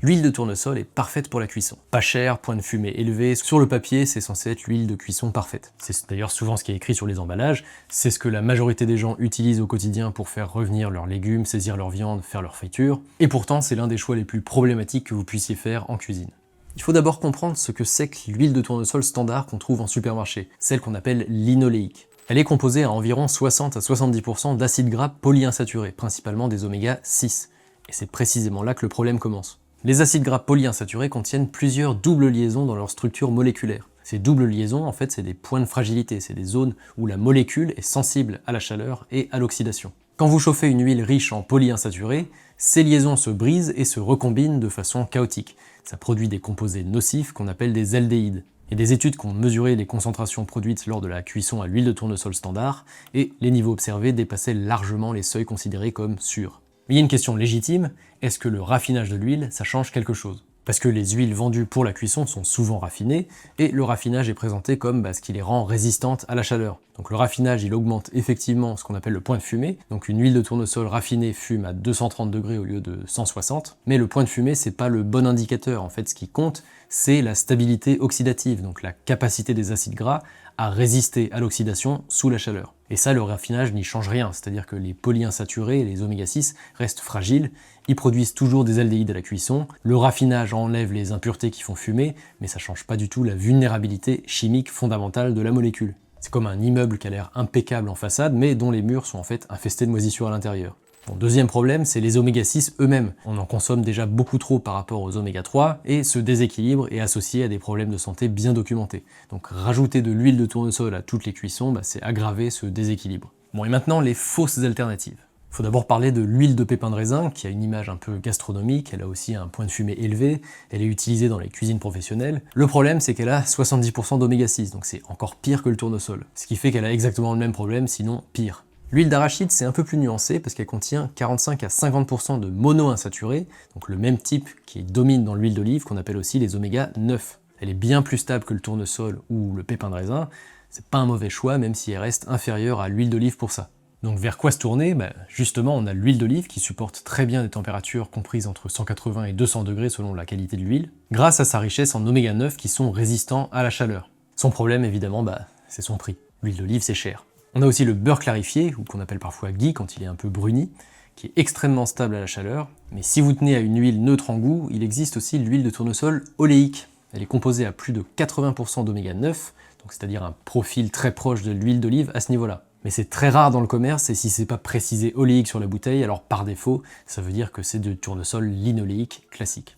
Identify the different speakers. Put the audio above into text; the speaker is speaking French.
Speaker 1: L'huile de tournesol est parfaite pour la cuisson. Pas cher, point de fumée élevé, sur le papier c'est censé être l'huile de cuisson parfaite. C'est d'ailleurs souvent ce qui est écrit sur les emballages, c'est ce que la majorité des gens utilisent au quotidien pour faire revenir leurs légumes, saisir leur viande, faire leur friture, et pourtant c'est l'un des choix les plus problématiques que vous puissiez faire en cuisine. Il faut d'abord comprendre ce que c'est que l'huile de tournesol standard qu'on trouve en supermarché, celle qu'on appelle linoléique. Elle est composée à environ 60 à 70% d'acides gras polyinsaturés, principalement des oméga 6. Et c'est précisément là que le problème commence. Les acides gras polyinsaturés contiennent plusieurs doubles liaisons dans leur structure moléculaire. Ces doubles liaisons, en fait, c'est des points de fragilité, c'est des zones où la molécule est sensible à la chaleur et à l'oxydation. Quand vous chauffez une huile riche en polyinsaturés, ces liaisons se brisent et se recombinent de façon chaotique. Ça produit des composés nocifs qu'on appelle des aldéhydes. Il y a des études qui ont mesuré les concentrations produites lors de la cuisson à l'huile de tournesol standard, et les niveaux observés dépassaient largement les seuils considérés comme sûrs. Mais il y a une question légitime, est-ce que le raffinage de l'huile, ça change quelque chose? Parce que les huiles vendues pour la cuisson sont souvent raffinées, et le raffinage est présenté comme ce qui les rend résistantes à la chaleur. Donc le raffinage, il augmente effectivement ce qu'on appelle le point de fumée, donc une huile de tournesol raffinée fume à 230 degrés au lieu de 160, mais le point de fumée, c'est pas le bon indicateur. En fait, ce qui compte, c'est la stabilité oxydative, donc la capacité des acides gras à résister à l'oxydation sous la chaleur. Et ça, le raffinage n'y change rien, c'est-à-dire que les polyinsaturés et les oméga 6 restent fragiles, ils produisent toujours des aldéhydes à la cuisson, le raffinage enlève les impuretés qui font fumer, mais ça change pas du tout la vulnérabilité chimique fondamentale de la molécule. C'est comme un immeuble qui a l'air impeccable en façade, mais dont les murs sont en fait infestés de moisissures à l'intérieur. Bon, deuxième problème, c'est les oméga 6 eux-mêmes. On en consomme déjà beaucoup trop par rapport aux oméga 3, et ce déséquilibre est associé à des problèmes de santé bien documentés. Donc rajouter de l'huile de tournesol à toutes les cuissons, c'est aggraver ce déséquilibre. Bon, et maintenant les fausses alternatives. Il faut d'abord parler de l'huile de pépin de raisin, qui a une image un peu gastronomique, elle a aussi un point de fumée élevé, elle est utilisée dans les cuisines professionnelles. Le problème, c'est qu'elle a 70% d'oméga 6, donc c'est encore pire que le tournesol. Ce qui fait qu'elle a exactement le même problème, sinon pire. L'huile d'arachide, c'est un peu plus nuancé parce qu'elle contient 45 à 50% de monoinsaturés, donc le même type qui domine dans l'huile d'olive qu'on appelle aussi les oméga 9. Elle est bien plus stable que le tournesol ou le pépin de raisin, c'est pas un mauvais choix même si elle reste inférieure à l'huile d'olive pour ça. Donc vers quoi se tourner? Justement, on a l'huile d'olive qui supporte très bien des températures comprises entre 180 et 200 degrés selon la qualité de l'huile, grâce à sa richesse en oméga 9 qui sont résistants à la chaleur. Son problème évidemment, c'est son prix. L'huile d'olive c'est cher. On a aussi le beurre clarifié, ou qu'on appelle parfois ghee quand il est un peu bruni, qui est extrêmement stable à la chaleur, mais si vous tenez à une huile neutre en goût, il existe aussi l'huile de tournesol oléique. Elle est composée à plus de 80% d'oméga 9, donc c'est-à-dire un profil très proche de l'huile d'olive à ce niveau-là. Mais c'est très rare dans le commerce, et si c'est pas précisé oléique sur la bouteille, alors par défaut, ça veut dire que c'est de tournesol linoléique classique.